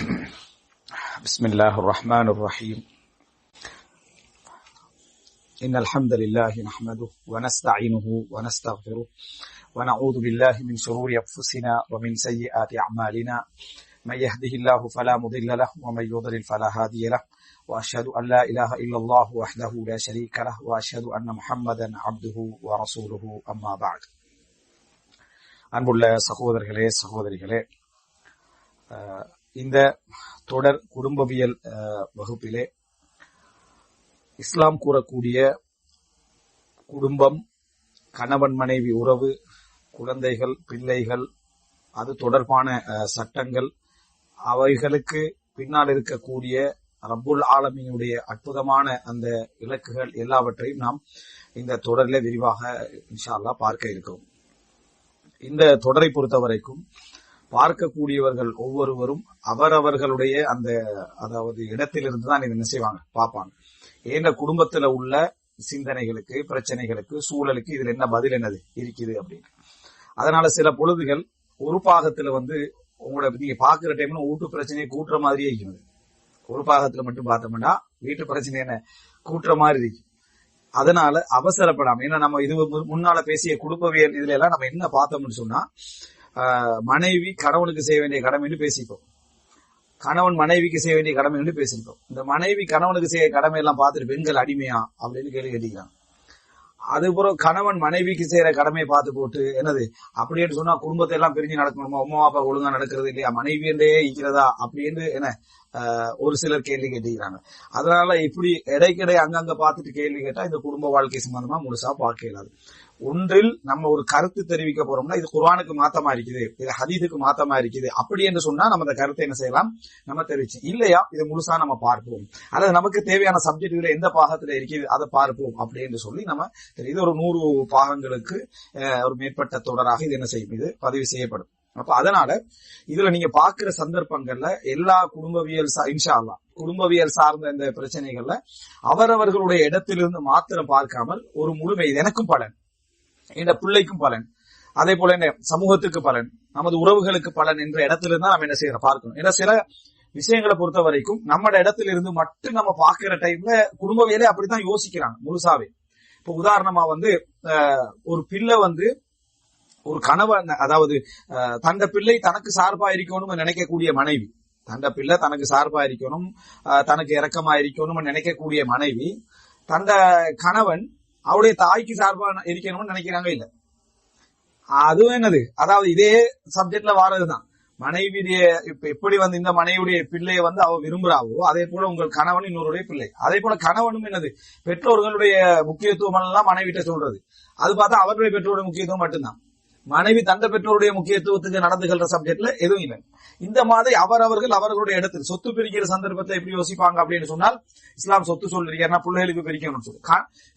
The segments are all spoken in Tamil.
بسم الله الرحمن الرحيم. إن الحمد لله نحمده ونستعينه ونستغفره ونعوذ بالله من شرور أنفسنا ومن سيئات أعمالنا. من يهده الله فلا مضل له ومن يضلل فلا هادي له وأشهد أن لا إله إلا الله وحده لا شريك له وأشهد أن محمدا عبده ورسوله أما بعد. அன்புள்ள சகோதரர்களே சகோதரிகளே, இந்த தொடர் குடும்பவியல் வகுப்பிலே இஸ்லாம் கூறக்கூடிய குடும்பம், கணவன் மனைவி உறவு, குழந்தைகள், பிள்ளைகள், அது தொடர்பான சட்டங்கள், அவைகளுக்கு பின்னால் இருக்கக்கூடிய ரப்புல் ஆலமீனுடைய அற்புதமான அந்த இலக்குகள் எல்லாவற்றையும் நாம் இந்த தொடரில் விரிவாக இன்ஷா அல்லாஹ் பார்க்க இருக்கிறோம். இந்த தொடரை பொறுத்த வரைக்கும் பார்க்கக்கூடியவர்கள் ஒவ்வொருவரும் அவரவர்களுடைய அந்த இடத்திலிருந்து தான் இதை என்ன செய்வாங்க, பார்ப்பாங்க. ஏன்னா குடும்பத்துல உள்ள சிந்தனைகளுக்கு, பிரச்சனைகளுக்கு, சூழலுக்கு இதுல என்ன பதில் என்னது இருக்குது அப்படின்னு. அதனால சில பொழுதுகள் ஒரு பாகத்துல உங்களோட நீங்க பாக்குற டைம்ல வீட்டு பிரச்சனையை கூட்டுற மாதிரியே இருக்குது. ஒரு பாகத்துல மட்டும் பார்த்தோம்னா வீட்டு பிரச்சனை என்ன கூட்டுற மாதிரி இருக்கு. அதனால அவசரப்படாம, ஏன்னா நம்ம இது முன்னால பேசிய குடும்பவியல் இதுல எல்லாம் நம்ம என்ன பார்த்தோம்னு சொன்னா, மனைவி கணவனுக்கு செய்ய வேண்டிய கடமைன்னு பேசிப்போம், கணவன் மனைவிக்கு செய்ய வேண்டிய கடமைன்னு பேசிப்போம். இந்த மனைவி கணவனுக்கு செய்ய கடமை எல்லாம் பார்த்துட்டு பெண்கள் அடிமையா அப்படின்னு கேள்வி கேட்டுக்கிறாங்க. அதுபோல கணவன் மனைவிக்கு செய்யற கடமையை பார்த்து போட்டு என்னது அப்படின்னு சொன்னா குடும்பத்தை எல்லாம் பிரிஞ்சு நடக்கணுமா, அம்மா அப்பா ஒழுங்கா நடக்கிறது இல்லையா, மனைவி என்றே இருக்கிறதா அப்படின்னு என்ன ஒரு சிலர் கேள்வி கேட்டுக்கிறாங்க. அதனால இப்படி இடைக்கிடை அங்கங்க பார்த்துட்டு கேள்வி கேட்டா இந்த குடும்ப வாழ்க்கை சம்பந்தமா முழுசா பார்க்க இயலாது. ஒன்றில் நம்ம ஒரு கருத்து தெரிவிக்க போறோம்னா இது குர்ஆனுக்கு மாத்தமா இருக்குது, இது ஹதீஸுக்கு மாத்தமா இருக்குது அப்படி என்று சொன்னா நம்ம அந்த கருத்தை என்ன செய்யலாம், நம்ம தெரிவிச்சு. இல்லையா இதை முழுசா நம்ம பார்ப்போம், அல்லது நமக்கு தேவையான சப்ஜெக்ட்ல எந்த பாகத்துல இருக்குது அதை பார்ப்போம் அப்படின்னு சொல்லி நம்ம இது ஒரு 100 பாகங்களுக்கு ஒரு மேற்பட்ட தொடராக இது என்ன செய்யும், இது பதிவு செய்யப்படும். அப்ப அதனால இதுல நீங்க பாக்குற சந்தர்ப்பங்கள்ல எல்லா குடும்பவியல் இன்ஷா அல்லாஹ் குடும்பவியல் சார்ந்த இந்த பிரச்சனைகள்ல அவரவர்களுடைய இடத்திலிருந்து மாத்திரம் பார்க்காமல் ஒரு முழுமை, இது எனக்கும் பலன், இந்த பிள்ளைக்கும் பலன், அதே போல என்ன சமூகத்துக்கு பலன், நமது உறவுகளுக்கு பலன் என்ற இடத்திலிருந்து நம்ம என்ன செய்யற பார்க்கணும். ஏன்னா சில விஷயங்களை பொறுத்த வரைக்கும் நம்ம இடத்திலிருந்து மட்டும் நம்ம பாக்குற டைம்ல குடும்பவியலே அப்படித்தான் யோசிக்கிறாங்க முழுசாவே. இப்ப உதாரணமா ஒரு பிள்ளை ஒரு கணவன், அதாவது தந்த பிள்ளை தனக்கு சார்பா இருக்கணும்னு நினைக்கக்கூடிய மனைவி, தந்த பிள்ளை தனக்கு சார்பா இருக்கணும், தனக்கு இரக்கமா இருக்கணும்னு நினைக்கக்கூடிய மனைவி, தந்த கணவன் அவருடைய தாய்க்கு சார்பா இருக்கணும்னு நினைக்கிறாங்க. இல்ல, அதுவும் என்னது, அதாவது இதே சப்ஜெக்ட்ல வாரதுதான். மனைவியுடைய இப்ப எப்படி இந்த மனைவியுடைய பிள்ளைய அவ விரும்புறாவோ அதே போல உங்கள் கணவன் இன்னொருடைய பிள்ளை, அதே போல கணவனும் என்னது பெற்றோர்களுடைய முக்கியத்துவம் எல்லாம் மனைவிட்ட சொல்றது. அது பார்த்தா அவருடைய பெற்றோருடைய முக்கியத்துவம் மட்டும்தான். மனைவி தந்த பெற்றோருடைய முக்கியத்துவத்துக்கு நடந்துகிற சப்ஜெக்ட்ல எதுவும் இல்லை. இந்த மாதிரி அவர்களுடைய இடத்தில் சொத்து பிரிக்கிற சந்தர்ப்பத்தை எப்படி யோசிப்பாங்க அப்படின்னு சொன்னால், இஸ்லாம் சொத்து சொல்றீங்கன்னா பிள்ளைகளுக்கு பிரிக்கணும்னு சொல்லு.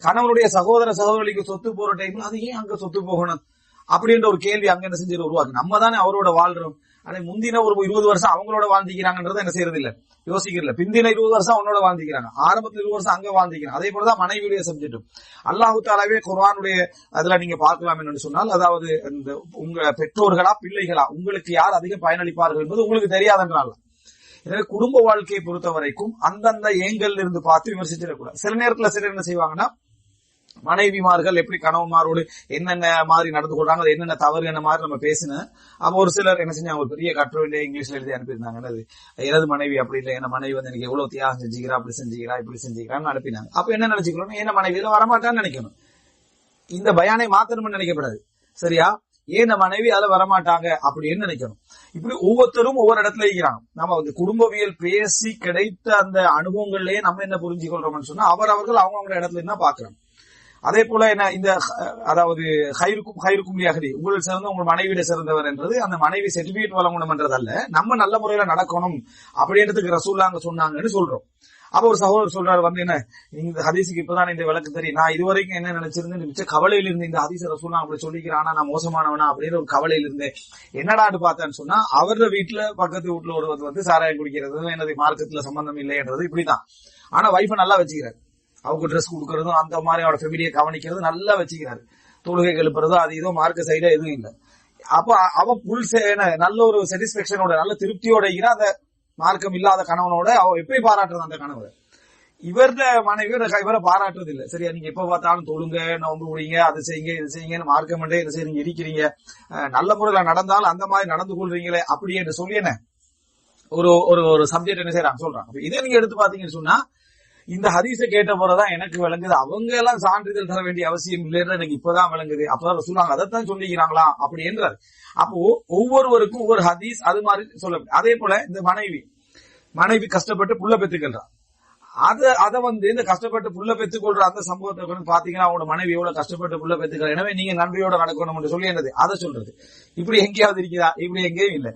கணவனுடைய சகோதர சகோதரிக்கு சொத்து போற டைம்ல அது ஏன் அங்க சொத்து போகணும் அப்படின்ற ஒரு கேள்வி அங்க என்ன செஞ்சு உருவாக்கு. நம்ம தானே அவரோட வாழ்றோம், ஆனா முந்தின ஒரு 20 வருஷம் அவங்களோட வாழ்ந்துக்கிறாங்கன்றத என்ன செய்யறது இல்ல, யோசிக்கிறதுல. பிந்தின 20 வருஷம் அவனோட வாழ்ந்துக்கிறாங்க, ஆரம்பத்துல 20 வருஷம் அங்க வாழ்ந்துக்கிறாங்க. அதே போலதான் மனைவியுடைய சப்ஜெக்டும் அல்லாஹு தஆலாவே குர்ஆனுடைய அதுல நீங்க பார்க்கலாம் என்று சொன்னால், அதாவது இந்த உங்க பெற்றோர்களா பிள்ளைகளா உங்களுக்கு யார் அதிக பயனளிப்பார்கள் என்பது உங்களுக்கு தெரியாதென்றால். எனவே குடும்ப வாழ்க்கையை பொறுத்த வரைக்கும் அந்தந்த ஏங்கல்ல இருந்து பார்த்து விமர்சிச்சிடக்கூடாது. சில நேரத்துல சிலர் என்ன செய்வாங்கன்னா, மனைவிமார்கள் எப்படி கணவன்மாரோடு என்னென்ன மாதிரி நடந்து கொள்றாங்க, என்னென்ன தவறு என்ன மாதிரி நம்ம பேசினேன். அப்ப ஒரு சிலர் என்ன செஞ்சாங்க, ஒரு பெரிய கட்டுரை இங்கிலீஷ்ல எழுதி அனுப்பியிருந்தாங்க. எனது மனைவி அப்படி இல்லை, என்ன மனைவி எனக்கு எவ்வளவு தியாகம் செஞ்சுக்கிறா, அப்படி செஞ்சுக்கிறா இப்படி செஞ்சுக்கிறான்னு அனுப்பினாங்க. அப்ப என்ன நினைச்சுக்கணும், என்ன மனைவி வரமாட்டான்னு நினைக்கணும். இந்த பயானை மாத்தணும்னு நினைக்கப்படாது, சரியா? ஏன் மனைவி அதுல வரமாட்டாங்க அப்படின்னு நினைக்கணும். இப்படி ஒவ்வொருத்தரும் ஒவ்வொரு இடத்துல இருக்கிறாங்க. நம்ம குடும்பவியல் பேசி கிடைத்த அந்த அனுபவங்கள்லயே நம்ம என்ன புரிஞ்சுக்கொள்றோம்னு சொன்னா, அவர்கள் அவங்க இடத்துல என்ன பாக்குறாங்க. அதே போல என்ன இந்த அதாவது ஹைருக்கும் லியஹ்லி, உங்கள் சிறந்த உங்கள் மனைவியிட சிறந்தவர் என்றது அந்த மனைவி சர்டிபிகேட் வழங்கணும் என்றதல்ல, நம்ம நல்ல முறையில நடக்கணும் அப்படின்றதுக்கு ரசூலுல்லாஹ் சொன்னாங்கன்னு சொல்றோம். அப்ப ஒரு சகோதரர் சொல்றாரு என்ன, இந்த ஹதீஸுக்கு இப்பதான் இந்த விளக்கு தெரியும், நான் இதுவரைக்கும் என்ன நினைச்சிருந்தேன், மிச்ச கவலையில இருந்து இந்த ஹதீஸ் ரசூலுல்லாஹ் அப்படி சொல்லிக்கிறானா நான் மோசமானவனா அப்படின்னு ஒரு கவலையில இருந்தேன். என்னடான்னு பார்த்தேன்னு சொன்னா, அவரோட வீட்டுல பக்கத்து வீட்டுல ஒருவர் சாராயம் குடிக்கிறது எனது மார்க்கத்துல சம்பந்தம் இல்லைன்றது இப்படிதான். ஆனா வைஃபை நல்லா வச்சுக்கிறாரு, அவங்க ட்ரெஸ் கொடுக்கறதும் அந்த மாதிரி அவரோட ஃபேமிலியை கவனிக்கிறது நல்லா வச்சுக்கிறாரு, தொழுகை எழுப்புறதோ அது இதோ மார்க்க சைடா எதுவும் இல்லை. அப்ப அவன் நல்ல ஒரு சாட்டிஸ்பேக்ஷனோட நல்ல திருப்தியோட அந்த மார்க்கம் இல்லாத கணவனோட அவ எப்படி பாராட்டுறது அந்த கணவரை? இவர மனைவி இவரை பாராட்டுறது இல்ல. சரியா, நீங்க எப்ப பார்த்தாலும் தொழுங்க, நோன்பு முடியுங்க, அது செய்யுங்க, இது செய்யுங்கன்னு மார்க்கம் என்ன செய்றீங்க, இருக்கிறீங்க, நல்ல முறையில நடந்தாலும் அந்த மாதிரி நடந்து கொள்றீங்களே அப்படி என்று சொல்லி என்ன ஒரு ஒரு சப்ஜெக்ட் என்ன செய்யறாங்க சொல்றாங்க. இதே நீங்க எடுத்து பாத்தீங்கன்னு சொன்னா இந்த ஹதீஸை கேட்ட போறதான் எனக்கு விளங்குது அவங்க எல்லாம் சான்றிதழ் தர வேண்டிய அவசியம் இல்லைன்னு எனக்கு இப்பதான் விளங்குது. அப்பதான் சொல்லுவாங்க அதைத்தான் சொல்லிக்கிறாங்களா அப்படி என்றார். அப்போ ஒவ்வொருவருக்கும் ஒவ்வொரு ஹதீஸ் அது மாதிரி சொல்ல. அதே போல இந்த மனைவி கஷ்டப்பட்டு புள்ள பெத்துக்கிறான். அதை இந்த கஷ்டப்பட்டு புள்ள பெற்றுக்கொள்ற அந்த சம்பவத்தை பாத்தீங்கன்னா அவங்களோட மனைவி எவ்வளவு கஷ்டப்பட்டு புள்ள பெற்றுக்கிறார், எனவே நீங்க நன்றியோட நடக்கணும் சொல்லி என்னது அதை சொல்றது. இப்படி எங்கேயாவது இருக்குதா? இப்படி எங்கேயும் இல்ல.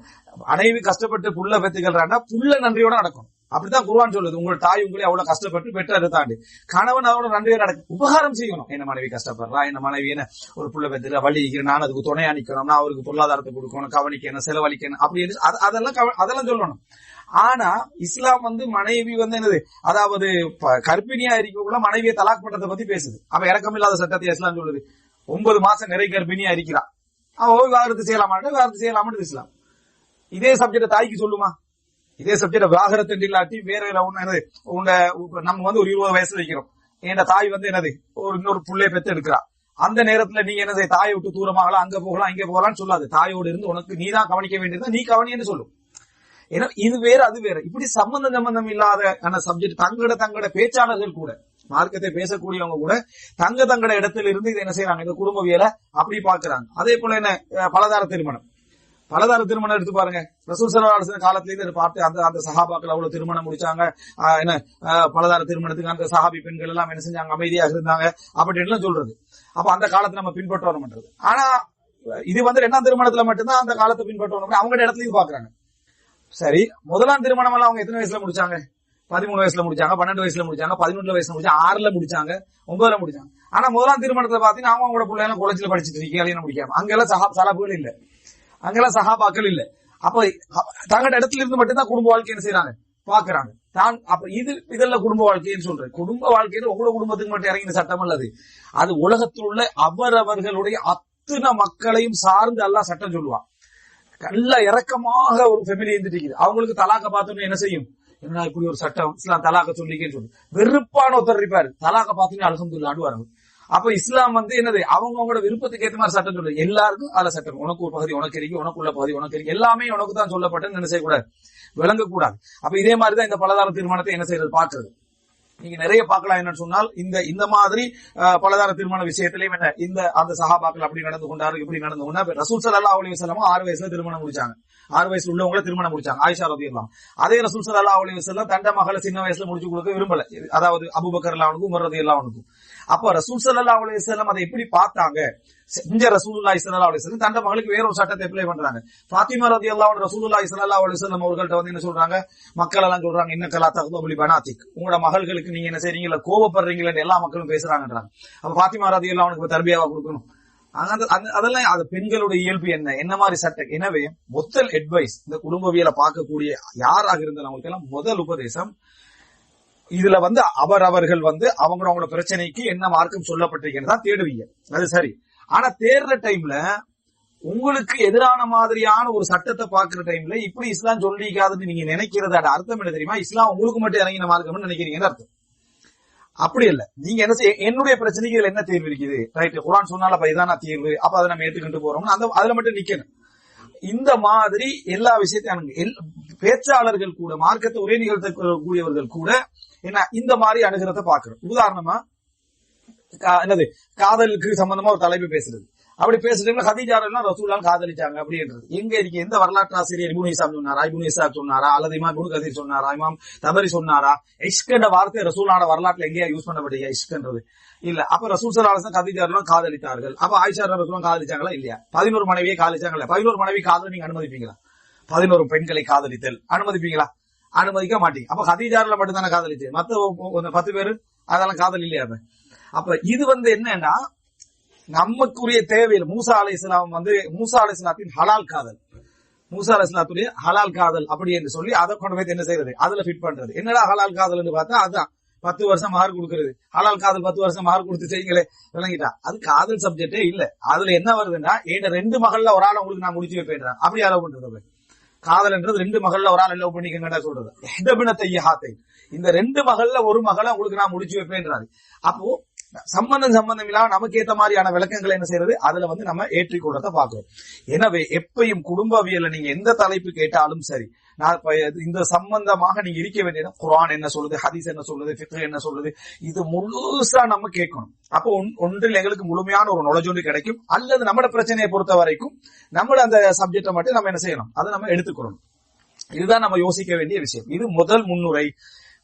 மனைவி கஷ்டப்பட்டு புள்ள பெற்றுக்கிறான்னா புள்ள நன்றியோட நடக்கணும். அப்படித்தான் குர்ஆன் சொல்லுது. உங்களோட தாய் உங்களே அவ்வளவு கஷ்டப்பட்டு பெற்ற தாண்டி கணவன் அவரோட நன்றியோட நடக்கும், உபகாரம் செய்யணும். என்ன மனைவி கஷ்டப்படுறா, என்ன மனைவி என்ன ஒரு புள்ள பெற்றுக்க வழி நான் அதுக்கு துணையா நிக்கணும், அவருக்கு பொருளாதாரத்தை கொடுக்கணும், கவனிக்கணும், செலவழிக்கணும் அப்படின்னு அதெல்லாம் சொல்லணும். ஆனா இஸ்லாம் மனைவி என்னது, அதாவது கர்ப்பிணியா இருக்கக்குள்ள மனைவியை தலாக் பண்றதை பத்தி பேசுது. அப்ப இறக்கமில்லாத சட்டத்தை இஸ்லாம் சொல்லுது. 9 மாசம் நிறை கர்ப்பிணியா இருக்கிறா, அவன் விவாகரத்து செய்யலாமான்னு இஸ்லாம். இதே சப்ஜெக்ட் தாய்க்கு சொல்லுமா? இதே சப்ஜெக்ட் விவாகரத்து இல்லாட்டி வேற நம்ம ஒரு 20 வயசுல வைக்கிறோம், என் தாய் என்னது இன்னொரு புள்ளைய பெத்து எடுக்கிறா, அந்த நேரத்துல நீங்க என்ன தாயை விட்டு தூரமாகலாம், அங்க போகலாம் இங்க போகலாம்னு சொல்லாது. தாயோடு இருந்து உனக்கு நீதான் கவனிக்க வேண்டியது, நீ கவனின்னு சொல்லும். ஏன்னா இது வேற அது வேற. இப்படி சம்பந்தம் இல்லாத சப்ஜெக்ட் தங்களோட பேச்சாளர்கள் கூட, மார்க்கத்தை பேசக்கூடியவங்க கூட தங்களோட இடத்துல இருந்து இதை என்ன செய்யறாங்க, இந்த குடும்பவியலை அப்படி பாக்குறாங்க. அதே போல என்ன பலதார திருமணம் எடுத்து பாருங்க. ரசூல் ஸல்லல்லாஹு அலைஹி வஸல்லம் காலத்துல இருந்து பார்த்து அந்த சஹாபாக்கள் அவ்வளவு திருமணம் முடிச்சாங்க. என்ன பலதார திருமணத்துக்கு அந்த சஹாபி பெண்கள் எல்லாம் என்ன செஞ்சாங்க, அமைதியாக இருந்தாங்க அப்படின்னு சொல்றது. அப்ப அந்த காலத்தை நம்ம பின்பற்ற வரணும்ன்றது. ஆனா இது 2ஆம் திருமணத்துல மட்டும்தான் அந்த காலத்தை பின்பற்ற வரணும். அவங்களோட இடத்துலயும் பாக்குறாங்க. சரி, முதலாம் திருமணம் எல்லாம் அவங்க எத்தனை வயசுல முடிச்சாங்க? 13 வயசுல முடிச்சாங்க, 12 வயசுல முடிச்சாங்க, 11 வயசுல முடிச்சாங்க, 6ல முடிச்சாங்க, 9ல முடிச்சாங்க. ஆனா முதலாம் திருமணத்துல பாத்தீங்கன்னா அவங்களோட பிள்ளை எல்லாம் காலேஜ்ல படிச்சுட்டு இருக்கீங்க முடிக்காம. அங்கெல்லாம் சலாபுகள் இல்ல, அங்கெல்லாம் சஹாபாக்கள் இல்ல. அப்ப தங்களோட இடத்துல இருந்து மட்டும்தான் குடும்ப வாழ்க்கை என்ன செய்யறாங்க, பாக்குறாங்க. அப்ப இதெல்லாம் குடும்ப வாழ்க்கைன்னு சொல்றேன். குடும்ப வாழ்க்கையில உங்களோட குடும்பத்துக்கு மட்டும் இறங்கின சட்டம் அல்லது, அது உலகத்தில் உள்ள அவரவர்களுடைய அத்தனை மக்களையும் சார்ந்து எல்லாம் சட்டம் சொல்லுவான். நல்ல இறக்கமாக ஒரு ஃபேமிலி இருந்துட்டு அவங்களுக்கு தலாக்க பார்த்தோன்னு என்ன செய்யும், என்ன இப்படி ஒரு சட்டம் இஸ்லாம் தலாக்க சொல்லிக்கேன்னு சொல்லு. வெறுப்பான ஒருத்தர் இருப்பாரு, தலாக்க பார்த்தீங்கன்னா அல்ஹம்துலில்லாஹ் ஆடுவாங்க. அப்ப இஸ்லாம் என்னது, அவங்களோட விருப்பத்துக்கு ஏற்ற மாதிரி சட்டம் சொல்லு. எல்லாருக்கும் அதுல சட்டம், உனக்கு ஒரு பகுதி உனக்கு இருக்கு, உனக்குள்ள பகுதி உனக்கு இருக்கு, எல்லாமே உனக்கு தான் சொல்லப்பட்டேன்னு என்ன செய்யக்கூடாது, விளங்கக்கூடாது. அப்ப இதே மாதிரிதான் இந்த பலதார திருமணத்தை என்ன செய்யறது பாக்குறது. நீங்க நிறைய பார்க்கலாம். என்னன்னு சொன்னால் இந்த மாதிரி பலதார திருமண விஷயத்திலையும் என்ன அந்த சஹாபாக்கள் அப்படி நடந்து கொண்டாரு, இப்படி நடந்து கொண்டா. ரசூல் ஸல்லல்லாஹு அலைஹி வஸல்லம் 6 வயசுல திருமணம் முடிச்சாங்க. 6 வயசுல உள்ளவங்களை திருமணம் முடிச்சாங்க, ஆயிஷா ரலியல்லாஹு அன்ஹா. அதே ரசூல் ஸல்லல்லாஹு அலைஹி வஸல்லம் தண்ட மகளை சின்ன வயசுல முடிச்சு கொடுக்க விரும்பல, அதாவது அபூபக்கர் ரலியல்லாஹு அன்ஹு, உமர் ரலியல்லாஹு அன்ஹு. அப்ப ரசூல் ஸல்லல்லாஹு அலைஹி வஸல்லம் அதை எப்படி பார்த்தாங்க, செஞ்ச ரசூலுல்லாஹி ஸல்லல்லாஹு அலைஹி வஸல்லம் தண்ட மகளுக்கு வேற ஒரு சட்டத்தை அப்ளை பண்றாங்க. ஃபாத்திமா ரலியல்லாஹு அன்ஹா ரசூலுல்லாஹி ஸல்லல்லாஹு அலைஹி வஸல்லம் அவர்கள்ட்ட என்ன சொல்றாங்க, மக்கள் எல்லாம் சொல்றாங்க, இன்னக லா தக்து பி பனாத்திக், உங்களோட மகளுக்கு நீங்க என்ன செய்றீங்க, கோபப்படுறீங்களன்னு எல்லா மக்களும் பேசுறாங்கன்றாங்க. அப்ப ஃபாத்திமா ரலியல்லாஹு அன்ஹா தர்பியாவா கொடுக்கணும். அதெல்லாம் அது பெண்களுடைய இயல்பு என்ன மாதிரி சட்டம். எனவே முதல் அட்வைஸ் இந்த குடும்பவியலை பார்க்கக்கூடிய யாராக இருந்தாலும் அவங்களுக்கு எல்லாம் முதல் உபதேசம், இதுல அவர்கள் அவங்களோட பிரச்சனைக்கு என்ன மார்க்கம் சொல்லப்பட்டிருக்கிறதா தேடுவீங்க, அது சரி. ஆனா தேடுற டைம்ல உங்களுக்கு எதிரான மாதிரியான ஒரு சட்டத்தை பாக்குற டைம்ல இப்படி இஸ்லாம் சொல்லிக்காதுன்னு நீங்க நினைக்கிறத அர்த்தம் என்ன தெரியுமா, இஸ்லாம் உங்களுக்கு மட்டும் இறங்கின மார்க்கம்னு நினைக்கிறீங்கன்னு அர்த்தம். அப்படி இல்ல. நீங்க என்ன செய்ய, என்னுடைய பிரச்சனைக்கு இதுல என்ன தீர்வு இருக்குது, ரைட், குர்ஆன் சொன்னால அப்ப இதான தீர்வு, அப்ப அதை நம்ம ஏத்துக்கிட்டு போறோம்னு அதுல மட்டும் நிக்கணும். இந்த மாதிரி எல்லா விஷயத்தையும் பேச்சாளர்கள் கூட, மார்க்கத்தை ஒரே நிகழ்த்தக்கூடியவர்கள் கூட என்ன இந்த மாதிரி அணுகிறத பாக்குறோம். உதாரணமா என்னது, காதலுக்கு சம்பந்தமா ஒரு தலைப்பு பேசுறது. அப்படி பேசுறதுல ஹதீஜா எல்லாம் ரசூலுல்லாஹ் காதலிச்சாங்க அப்படின்றது எங்க இருக்கு? எந்த வரலாற்று ஆசிரியர் இப்னு ஹிஷாம் சொன்னாரா, இப்னு இஸ்ஹாக் சொன்னாரா, அல்லது இமாம் இப்னு கதீர் சொன்னாரா, இமாம் தபரி சொன்னாரா? இஷ்கன்ற வார்த்தை ரசூலுல்லாஹ் வரலாற்றுல எங்கேயா யூஸ் பண்ணப்பட்டீங்க? இஷ்கன்றது இல்ல. அப்ப ரசூல் ஸல்லல்லாஹு அலைஹி வஸல்லம் ஹதீஜா எல்லாம் காதலித்தார்கள். அப்ப ஆயிஷா ரலியல்லாஹு காதலிச்சாங்களா இல்லையா? 11 மனைவியை காதலிச்சாங்களா? 11 மனைவி காதலை நீங்க அனுமதிப்பீங்களா? 11 பெண்களை காதலித்தல் அனுமதிப்பீங்களா? அனுமதிக்க மாட்டீங்க. அப்ப ஹதீஜால மட்டும் தானே காதலிச்சு, மத்த 10 பேரு அதெல்லாம் காதல் இல்லையா? அப்ப இது என்னன்னா நமக்குரிய தேவையில் மூசா அலைஹிஸ்ஸலாம் மூசா அலைஹிஸ்ஸலாத்தின் ஹலால் காதல், மூசா அலைஹிஸ்ஸலாத்துடைய ஹலால் காதல் அப்படி என்று சொல்லி அதை கொண்டு போய் என்ன செய்யறது, அதுல ஃபிட் பண்றது. என்னடா ஹலால் காதல் பார்த்தா அதுதான் 10 வருஷம் மஹர் கொடுக்கறது. ஹலால் காதல் 10 வருஷம் மஹர் கொடுத்து செய்யுங்களே, விளங்கிட்டா? அது காதல் சப்ஜெக்டே இல்ல. அதுல என்ன வருதுன்னா, என் 2 மகள்ல ஒரு ஆளை உங்களுக்கு நான் முடிச்சு வைப்பேன், அப்படி அளவு பண்றது. காதல்ன்றது 2 மகள்ல ஒரு ஆள் லவ் பண்ணிக்கங்கடா சொல்றது. இஹ்தபினத்தையாத்தை, இந்த 2 மகள்ல ஒரு மகளை உங்களுக்கு நான் முடிச்சு வைப்பேன்றாரு. அப்போ சம்பந்தம் இல்லாம நமக்கு ஏத்த மாதிரியான விளக்கங்களை என்ன செய்யறது, அதுல வந்து நம்ம ஏற்றிக்கொள்றத பாக்குறோம். எனவே எப்பயும் குடும்பவியல நீங்க எந்த தலைப்பு கேட்டாலும் சரி, நான் இந்த சம்பந்தமாக நீங்க இருக்க வேண்டியது குர்ஆன் என்ன சொல்லுது, ஹதீஸ் என்ன சொல்லுது, ஃபிக்ஹ் என்ன சொல்லுது, இது முழுசா நம்ம கேட்கணும். அப்போ ஒன்றில் எங்களுக்கு முழுமையான ஒரு knowledge கிடைக்கும். அல்லது நம்மளோட பிரச்சனையை பொறுத்த வரைக்கும் நம்மள அந்த சப்ஜெக்டை மட்டும் நம்ம என்ன செய்யணும், அதை நம்ம எடுத்துக்கொள்ளணும். இதுதான் நம்ம யோசிக்க வேண்டிய விஷயம். இது முதல் முன்னுரை.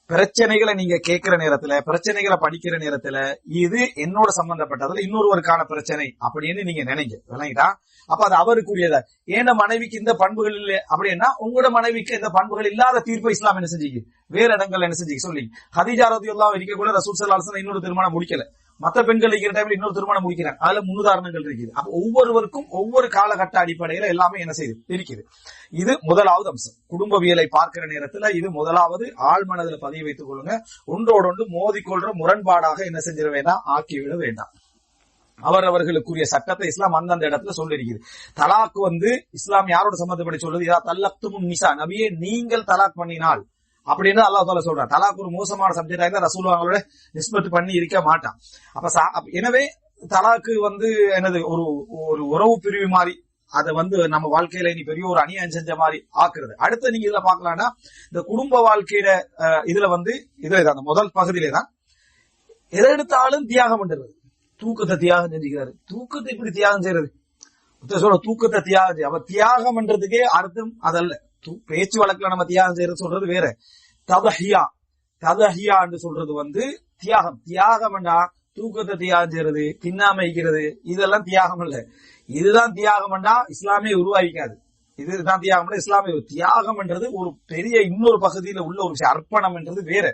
பிரச்சனைகளை நீங்க கேட்கிற நேரத்துல, பிரச்சனைகளை படிக்கிற நேரத்துல, இது என்னோட சம்பந்தப்பட்டதுல இன்னொருவருக்கான பிரச்சனை அப்படின்னு நீங்க நினைங்க, விளங்கிட்டா? அப்ப அது அவருக்குரியதா. ஏன்னா மனைவிக்கு இந்த பண்புகள் இல்லை அப்படின்னா உங்களோட மனைவிக்கு இந்த பண்புகள் இல்லாத தீர்ப்பை இஸ்லாம் என்ன செஞ்சீங்க, வேற இடங்கள்ல என்ன செஞ்சீங்க சொல்லி. ஹதீஜா ரலியல்லாஹு இருக்க கூட ரசூல் ஸல்லல்லாஹு அலைஹி வஸல்லம் இன்னொரு திருமணம் முடிக்கல. மற்ற பெண்கள் இருக்கிற டைம்ல இன்னொரு திருமணம் முடிக்கிறாங்க. அதுல முன்னுதாரணங்கள் இருக்குது. அப்ப ஒவ்வொருவருக்கும் ஒவ்வொரு காலகட்ட அடிப்படையில எல்லாமே என்ன செய்யுது இருக்குது. இது முதலாவது அம்சம். குடும்பவியலை பார்க்கிற நேரத்துல இது முதலாவது ஆழ்மனதில் பதிய வைத்துக் கொள்ளுங்க. ஒன்றோடொன்று மோதிக்கொள்ற முரண்பாடாக என்ன செஞ்சிட வேண்டாம், ஆக்கிவிட வேண்டாம். அவரவர்களுக்குரிய சட்டத்தை இஸ்லாம் அந்தந்த இடத்துல சொல்லிருக்குது. தலாக் வந்து இஸ்லாம் யாரோட சம்பந்தப்படி சொல்லுது, இதா தல்லக்துமுன் நிசா, நபியே நீங்கள் தலாக் பண்ணினால் அப்படின்னு அல்லாஹ் தஆலா சொல்றான். தலாக் ஒரு மோசமான சப்ஜெக்ட் ஆயிருந்தா ரசூல் அவங்களோட நிஸ்பத் பண்ணி இருக்க மாட்டான். அப்ப எனவே தலாக்கு வந்து என்னது, ஒரு உறவு பிரிவு மாதிரி, அதை வந்து நம்ம வாழ்க்கையில இனி பெரிய ஒரு அநியாயம் செஞ்ச மாதிரி ஆக்குறது. அடுத்து நீங்க இதுல பாக்கலாம்னா, இந்த குடும்ப வாழ்க்கையில இதுல வந்து இதுல முதல் பகுதியிலே தான் எதை எடுத்தாலும் தியாகம் பண்றது. தூக்கத்தை தியாகம் செஞ்சுக்கிறாரு. தூக்கத்தை இப்படி தியாகம் செய்யறது, சொல்ற தூக்கத்தை தியாகம் செய்ய, அவ தியாகம் பண்றதுக்கே அர்த்தம் அதல்ல. பேச்சு வழக்குல நம்ம தியாகம் செய்யறது சொல்றது வேற. ததஹியா என்று சொல்றது வந்து தியாகம். தியாகம்னா தூக்கத்தை தியாகம் செய்யறது, தின்னாம வைக்கிறது, இதெல்லாம் தியாகம் இல்ல. இதுதான் தியாகம்னா இஸ்லாமே உருவாக்கிக்காது. இதுதான் தியாகம். இஸ்லாமே தியாகம் என்றது ஒரு பெரிய இன்னொரு பகுதியில உள்ள ஒரு விஷயம். அர்ப்பணம் என்றது வேற.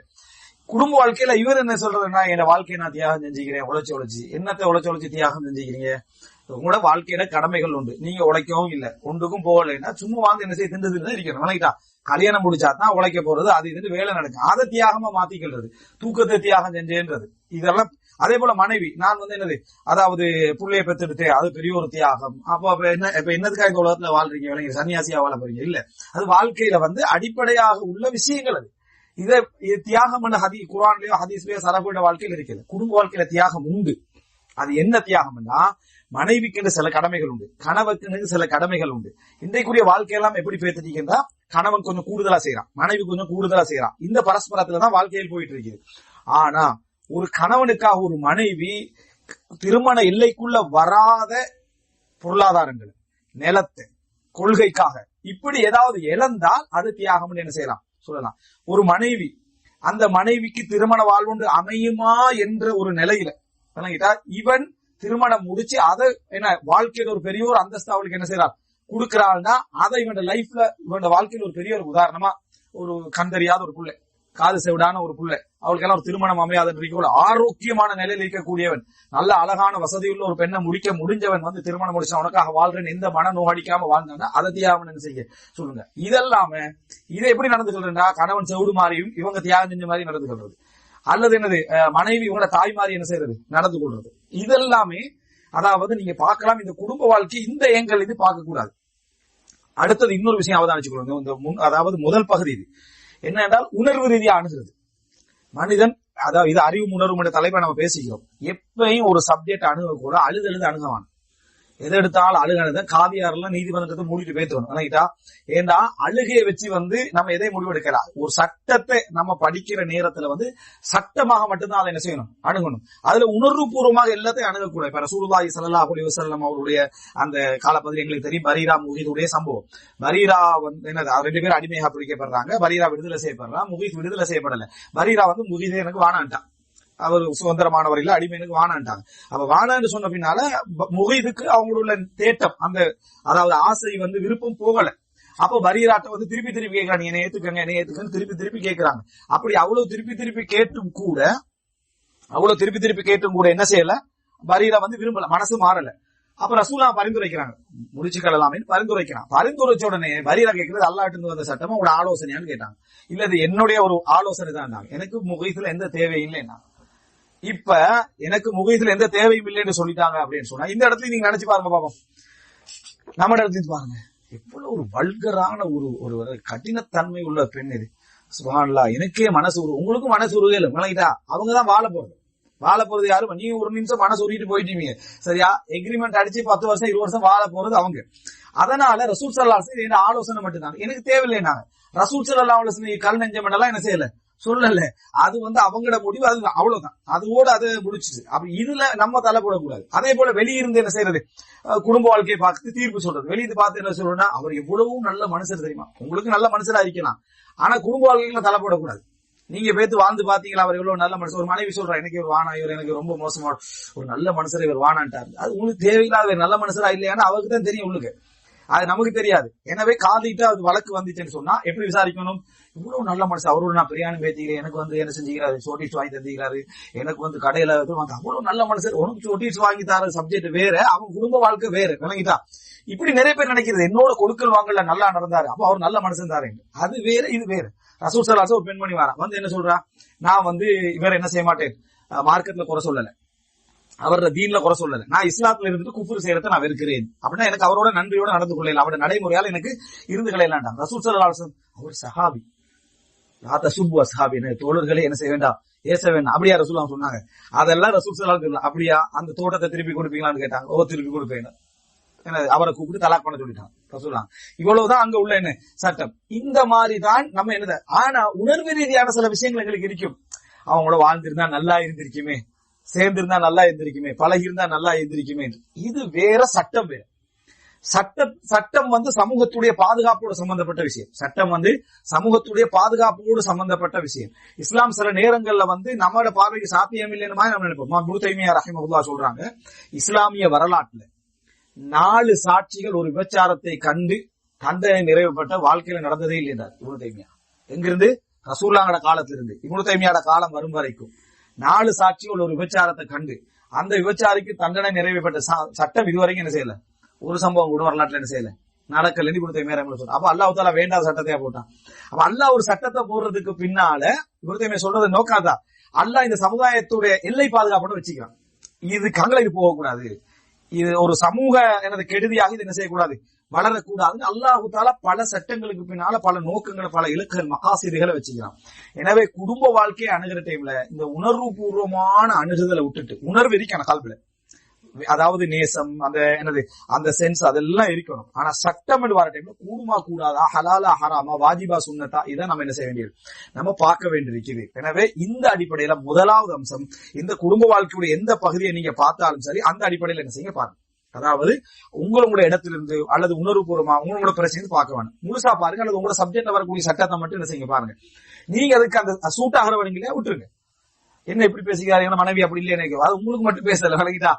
குடும்ப வாழ்க்கையில இவர் என்ன சொல்றதுன்னா, என் வாழ்க்கையை நான் தியாகம் செஞ்சுக்கிறேன், உழைச்சி என்னத்தை உழைச்சி தியாகம் செஞ்சுக்கிறீங்க, உங்களோட வாழ்க்கையில கடமைகள் உண்டு, நீங்க உழைக்கவும் இல்ல, ஒன்றுக்கும் போகலைன்னா சும்மா வாங்க என்ன செய்ய திண்டதுன்னு இருக்கணும், விளங்கிட்டா? கல்யாணம் முடிச்சாதான் உழைக்க போறது, அது இதுன்னு வேலை நடக்கும், அதை தியாகமா மாத்திக்கிறது. தூக்கத்தை தியாகம் செஞ்சேன்றது இதெல்லாம். அதே போல மனைவி, நான் வந்து என்னது, அதாவது புள்ளைய பெற்றுட்டு அது பெரிய ஒரு தியாகம். அப்ப என்னதுக்காக இந்த உலகத்துல வாழ்றீங்க, விளங்கி சன்னியாசியா வாழ போறீங்க இல்ல. அது வாழ்க்கையில வந்து அடிப்படையாக உள்ள விஷயங்கள். அது இதை தியாகம் குர்ஆன்லயோ ஹதீஸ்லயோ சலஃபுடைய வாழ்க்கையில் இருக்கிறது. குடும்ப வாழ்க்கையில தியாகம் உண்டு. அது என்ன தியாகம்னா, மனைவிக்கு சில கடமைகள் உண்டு, கணவனுக்கு சில கடமைகள் உண்டு. இன்றைக்குரிய வாழ்க்கையெல்லாம் எப்படி பேசிட்டீங்கன்னா, கணவன் கொஞ்சம் கூடுதலா செய்யறான், மனைவி கொஞ்சம் கூடுதலா செய்யறான். இந்த பரஸ்பரத்துலதான் வாழ்க்கையில் போயிட்டு இருக்குது. ஆனா ஒரு கணவனுக்காக ஒரு மனைவி திருமண எல்லைக்குள்ள வராத பொருளாதாரங்கள், நிலத்தை, கொள்கைக்காக இப்படி ஏதாவது இழந்தால் அது தியாகம் என்ன செய்யலாம் சொல்லலாம். ஒரு மனைவி, அந்த மனைவிக்கு திருமண வாழ்வுண்டு அமையுமா என்ற ஒரு நிலையில இவன் திருமணம் முடிச்சு அதை என்ன வாழ்க்கையில ஒரு பெரிய ஒரு அந்தஸ்து அவளுக்கு என்ன செய்யறாள் கொடுக்கிறாள்னா, அதை இவன் லைஃப்ல இவன் வாழ்க்கையில் ஒரு பெரிய ஒரு உதாரணமா, ஒரு கண்டறியாத ஒரு புள்ளை, காது செவிடான ஒரு புள்ளை, அவளுக்கெல்லாம் ஒரு திருமணம் அமையாத ஆரோக்கியமான நிலையில் இருக்கக்கூடியவன், நல்ல அழகான வசதியுள்ள ஒரு பெண்ணை முடிஞ்சவன் வந்து திருமணம் முடிச்சா உனக்காக வாழ்றேன்னு எந்த மன நோகடிக்காம வாழ்ந்தானா அதை தியாகம் என்ன செய்ய சொல்லுங்க. இதெல்லாம இதை எப்படி நடந்து கொள்றா, கணவன் செவிடு மாதிரியும் இவங்க தியாகம் செஞ்ச மாதிரி நடந்து கொள்றது, அல்லது என்னது மனைவி இவங்கள தாய் மாதிரி என்ன செய்யறது நடந்து கொள்றது. இதெல்லாமே அதாவது நீங்க பார்க்கலாம், இந்த குடும்ப வாழ்க்கை இந்த ஏங்கல் இது பார்க்க கூடாது. அடுத்தது இன்னொரு விஷயம் அவதானிச்சுக்கொள்ளுங்க. இந்த அதாவது முதல் பகுதி இது என்ன என்றால் உணர்வு ரீதியா அணுகிறது மனிதன். அதாவது இது அறிவு உணர்வு தலைப்பை நம்ம பேசிக்கிறோம். எப்பயும் ஒரு சப்ஜெக்ட் அணுக கூட அழுது அணுகவான். எதை எடுத்தாலும் அழுகானத காதியாரெல்லாம் நீதிமன்றத்தை மூடிட்டு பேத்துவணும். ஏண்டா அழுகையை வச்சு வந்து நம்ம எதை முடிவெடுக்கலாம். ஒரு சட்டத்தை நம்ம படிக்கிற நேரத்துல வந்து சட்டமாக மட்டும்தான் அதை என்ன செய்யணும், அணுகணும். அதுல உணர்வு பூர்வமாக எல்லாத்தையும் அணுகக்கூடாது. இப்ப ரசூலுல்லாஹி ஸல்லல்லாஹு அலைஹி வஸல்லம் அவருடைய அந்த காலப்பகுதி எங்களுக்கு தெரியும். பரீரா முகீதுடைய சம்பவம். பரீரா வந்து என்னது, 2 பேரும் அடிமையாக பிடிக்கப்படுறாங்க. பரீரா விடுதலை செய்யப்படுறான், முகீத் விடுதலை செய்யப்படல. பரீரா வந்து முகீதே எனக்கு வானான்ட்டான், அவர் சுதந்திரமானவர் இல்ல, அடிமைனுக்கு வானான்ட்டாங்க. அப்ப வானான்னு சொன்ன பின்னால முகீதுக்கு அவங்களுடைய தேட்டம், அந்த அதாவது ஆசை வந்து விருப்பம் போகல. அப்ப பரீராட்ட வந்து திருப்பி கேட்கறாங்க, என்னை ஏத்துக்கன்னு திருப்பி கேட்கிறாங்க. அப்படி அவ்வளவு திருப்பி கேட்டும் கூட என்ன செய்யல, பரீரா வந்து விரும்பல, மனசு மாறல. அப்ப ரசூலா பரிந்துரைக்கிறாங்க, முடிச்சுக்கலாமே பரிந்துரைக்கிறான். பரிந்துரைச்ச உடனே பரீரா கேட்கறது அல்லாஹ்ட்ட வந்த சட்டமா உங்களோட ஆலோசனையான்னு கேட்டாங்க. இல்ல இது என்னுடைய ஒரு ஆலோசனை தான், எனக்கு முகீதுல எந்த தேவையும் இல்லைன்னா. இப்ப எனக்கு முகீதுல எந்த தேவையும் இல்லைன்னு சொல்லிட்டாங்க அப்படின்னு சொன்னா, இந்த இடத்துல நீங்க நினைச்சு பாருங்க பாப்போம், நம்ம இடத்துல பாருங்க, எவ்வளவு ஒரு வல்கரான ஒரு கடினத்தன்மை உள்ள பெண் இது. சுப்ஹானல்லாஹ். எனக்கே மனசு உங்களுக்கும் மனசு உருகல விளங்கிட்டா. அவங்கதான் வாழ போறது யாரும். நீ ஒரு நிமிஷம் மனசு உருகிட்டு போயிட்டீங்க சரியா. எக்ரிமெண்ட் அடிச்சு 10 வருஷம் 20 வருஷம் வாழ போறது அவங்க. அதனால ரசூல் ஸல்லல்லாஹு அலைஹி வஸல்லம் என்ன ஆலோசனை மட்டும்தான், எனக்கு தேவையில்லை. நாங்க ரசூல் ஸல்லல்லாஹு அலைஹி வஸல்லம் கல் நெஞ்சம் எல்லாம் என்ன செய்யல சொல்லல. அது அவங்களோட முடிவு, அது அவ்வளவுதான், அதோட அது முடிச்சுது. அப்ப இதுல நம்ம தலைப்படக்கூடாது. அதே போல வெளியிருந்து என்ன செய்யறது, குடும்ப வாழ்க்கையை பார்த்து தீர்ப்பு சொல்றது. வெளியிருந்து பார்த்து என்ன சொல்றோம்னா, அவர் எவ்வளவு நல்ல மனுஷர் தெரியுமா. உங்களுக்கு நல்ல மனுஷரா இருக்கலாம், ஆனா குடும்ப வாழ்க்கையில தலைப்படக்கூடாது. நீங்க பேத்து வாழ்ந்து பாத்தீங்களா அவர் எவ்வளவு நல்ல மனுஷன். ஒரு மனைவி சொல்றா, எனக்கு இவர் வானா, இவர் எனக்கு ரொம்ப மோசமான ஒரு நல்ல மனுஷரை இவர் வானான்ட்டாரு. அது உங்களுக்கு தேவையில்லாத நல்ல மனுஷரா இல்லையான்னு அவருக்கு தான் தெரியும் உள்ளுக்கு, அது நமக்கு தெரியாது. எனவே காதிட்டு அது வழக்கு வந்துச்சுன்னு சொன்னா எப்படி விசாரிக்கணும். இவ்வளவு நல்ல மனுஷன், அவரோட நான் பிரியாணி பேத்திக்கிறேன், எனக்கு என்ன செஞ்சுக்கிறாரு, சோட்டிஸ் வாங்கி தந்துக்கிறாரு, எனக்கு கடையில அவ்வளவு நல்ல மனுஷன், உனக்கு சோட்டிஸ் வாங்கி தர சப்ஜெக்ட் வேற, அவன் குடும்ப வாழ்க்கை வேற விளங்கிட்டா. இப்படி நிறைய பேர் நினைக்கிறது என்னோட கொடுக்கல் வாங்கல நல்லா நடந்தாரு, அப்ப அவர் நல்ல மனுஷன் தாரு. அது வேற இது வேற. ரசூல் ஸல்லல்லாஹு அலைஹி வஸல்லம் ஒரு பெண்மணி வரா என்ன சொல்றா, நான் இவர் என்ன செய்ய மாட்டேன், மார்க்கெட்ல குறை சொல்லல, அவரோட தீன்ல குறை சொல்லல, நான் இஸ்லாத்துல இருந்துட்டு குஃப்ர் செய்யறத நான் வெறுக்கிறேன் அப்படின்னா எனக்கு அவரோட நன்றியோட நடந்து கொள்ளல, அவரோட நடைமுறையால எனக்கு இருந்து கொள்ளலாம். ரசூல் ஸல்லல்லாஹு அலைஹி வஸல்லம் அவர் சஹாபி, லாத சுப்பு அஸ்ஹாபி, தோழர்களே என்ன செய்ய வேண்டாம், ஏச வேண்டாம். அப்படியா ரசூலுல்லாஹ் சொன்னாங்க. அதெல்லாம் ரசூல் ஸல்லல்லாஹு அலைஹி வஸல்லம் அப்படியா அந்த தோட்டத்தை திருப்பி கொடுப்பீங்களான்னு கேட்டாங்க. திருப்பி கொடுப்பேன், அவரை கூப்பிட்டு தலாக் பண்ண சொல்லிட்டாங்க ரசூலுல்லாஹ். இவ்வளவுதான் அங்க உள்ள என்ன சட்டம். இந்த மாதிரி தான் நம்ம என்னது. ஆனா உணர்வு ரீதியான சில விஷயங்கள் எங்களுக்கு இருக்கும். அவங்களோட வாழ்ந்திருந்தா நல்லா இருந்திருக்குமே, சேர்ந்திருந்தா நல்லா இருந்திருக்குமே, பழகி இருந்தா நல்லா இருந்திருக்குமே. இது வேற, சட்டம் வேற. சட்டம் சமூகத்துடைய பாதுகாப்போடு சம்பந்தப்பட்ட விஷயம். சட்டம் சமூகத்துடைய பாதுகாப்போடு சம்பந்தப்பட்ட விஷயம். இஸ்லாம் சில நேரங்கள்ல நம்மளோட பார்வைக்கு சாத்தியம் இல்லைன்னு நம்ம நினைப்போம். இப்னு தைமியா ரஹிமஹுல்லாஹ் சொல்றாங்க, இஸ்லாமிய வரலாற்றுல 4 சாட்சிகள் ஒரு விபச்சாரத்தை கண்டு தண்டனை நிறைவுபட்ட வாழ்க்கையில நடந்ததே இல்லை என்றார் இப்னு தைமியா. எங்கிருந்து? ரசூலுல்லாஹோட காலத்திலிருந்து இப்னு தைமியாவோட காலம் வரும் வரைக்கும் 4 சாட்சிகள் ஒரு விபச்சாரத்தை கண்டு அந்த விபச்சாரிக்கு தண்டனை நிறைவேற்ற சட்டம் இதுவரைக்கும் என்ன செய்யல. ஒரு சம்பவம் கூட வரலாற்றுல என்ன செய்யல, நடக்கல. இப்னு தைமியா சொல்றாங்க. அப்ப அல்லாஹ் தஆலா வேண்டாத சட்டத்தையா போட்டான். அப்ப அல்லாஹ் ஒரு சட்டத்தை போடுறதுக்கு பின்னால இப்னு தைமியா சொல்றது நோக்காதா, அல்லாஹ் இந்த சமுதாயத்துடைய எல்லை பாதுகாப்போட வச்சுக்கிறான். இது கங்களைக்கு போகக்கூடாது, இது ஒரு சமூக கெடுதியாக இது என்ன செய்யக்கூடாது, வளரக்கூடாது. அல்லாஹ் தஆலா பல சட்டங்களுக்கு பின்னால பல நோக்கங்களை, பல இலக்குகள், மகாசீதுகளை வச்சுக்கிறான். எனவே குடும்ப வாழ்க்கையை அணுகிற டைம்ல இந்த உணர்வு பூர்வமான அணுகுதலை விட்டுட்டு, உணர்வு இருக்கணும் கல்வில, அதாவது நேசம், அந்த சென்ஸ் அதெல்லாம் இருக்கணும். ஆனா சட்டம் வர டைம்ல கூடுமா கூடாதா, ஹலாலா ஹராமா, வாஜிபா சுன்னத்தா, இதை நம்ம என்ன செய்ய வேண்டியது, நம்ம பார்க்க வேண்டியிருக்குது. எனவே இந்த அடிப்படையில முதலாவது அம்சம், இந்த குடும்ப வாழ்க்கையுடைய எந்த பகுதியை நீங்க பார்த்தாலும் சரி அந்த அடிப்படையில என்ன செய்யுங்க பாருங்க. அதாவது உங்களுடைய இடத்திலிருந்து அல்லது உணர்வுபூர்வமா உங்களோட பிரச்சனை பார்க்க வேணும், முழுசா பாருங்க. அல்லது உங்களோட சப்ஜெக்ட்ல வரக்கூடிய சட்டத்தை மட்டும் என்ன செய்யுங்க பாருங்க. நீங்க அதுக்கு அந்த சூட் ஆகிற வழிங்களே விட்டுருங்க. என்ன இப்படி பேசுகிறாரு, மனைவி அப்படி இல்லையே, அது உங்களுக்கு மட்டும் பேசல விளங்கிட்டா,